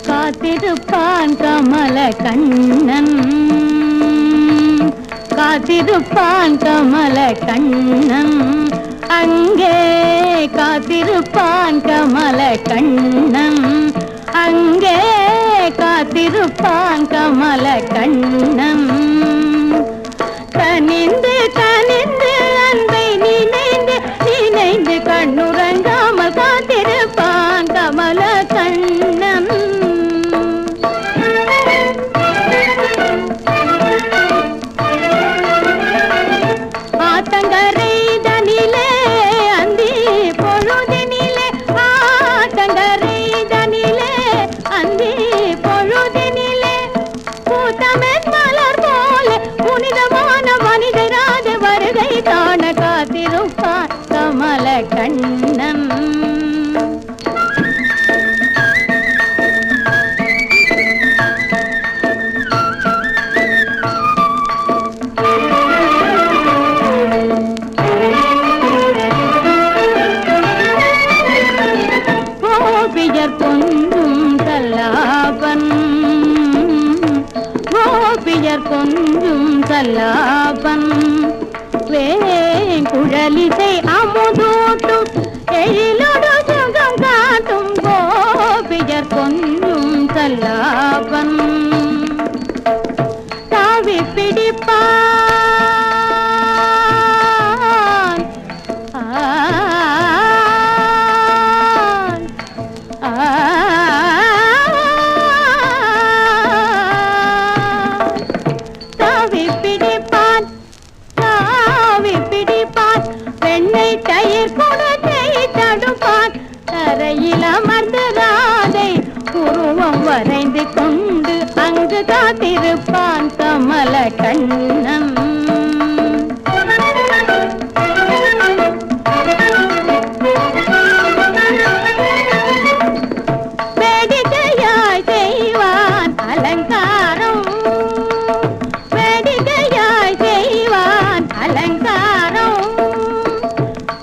காத்திருப்பான் கமல கண்ணன், காத்திருப்பான் கமல கண்ணன், அங்கே காத்திருப்பான் கமல கண்ணன், அங்கே காத்திருப்பான் கமல கண்ணன். கனிந்து கனிந்து அன்பை நினைந்து நினைந்து கண்ணுறங்காமல் காத்திருப்பான் கமல கண்ணன். ஆத்தங்கரை தனிலே அந்தி பொழுதினிலே, ஆத்தங்கரை தனிலே அந்தி பொழுதினிலே, கூட்டமென் மலர் போல புனிதமான மனிதராஜ வருகை காண காத்திருப்பான் கமல கண்ணன். கோபியர் கொஞ்சும் சல்லாபன், கோபியர் கொஞ்சும் சல்லாபன், வேங்குழலிசை அமுதூட்டும் எழிலோடு சுகம் காட்டும் கோபியர் கொஞ்சும் சல்லாபன். தாவி பிடிப்பான் தாவி பிடிப்பான், தாவி பிடிப்பான், பெண்ணை தயிர் குடத்தை தடுப்பான், தரையில் அமர்ந்து ராதை உருவம் வரைந்து கொண்டு அங்கு காத்திருப்பான் கமல கண்ணன். வேடிக்கையாய் செய்வான் அலங்காரம், வேடிக்கையாய் செய்வான் அலங்காரம்,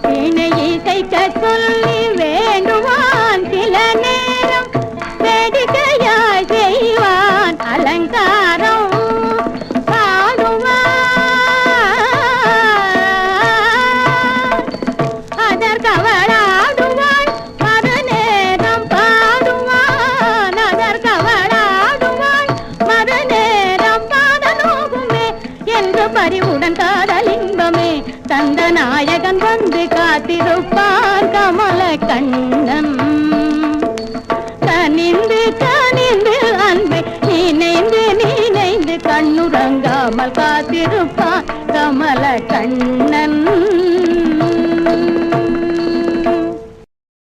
வீணை இசைக்க சொல்லி வேண்டுவான் சில நேரம், வேடிக்கையாய் செய்வான் அலங்காரம், பாடுவான் அதற்கவளாடுவாள் மறுநேரம், பாடுவான் அதற்கவளாடுவாள் மறுநேரம், பாடலோகுமே என்று பறிவுடன் காதலின்பமே தந்த நாயகன் வந்து காத்திருப்பான் கமல கண்ணன். கனிந்து கனிந்து அன்பை நினைந்து நினைந்து கண்ணுறங்காமல் காத்திருப்பான் கமல கண்ணன்.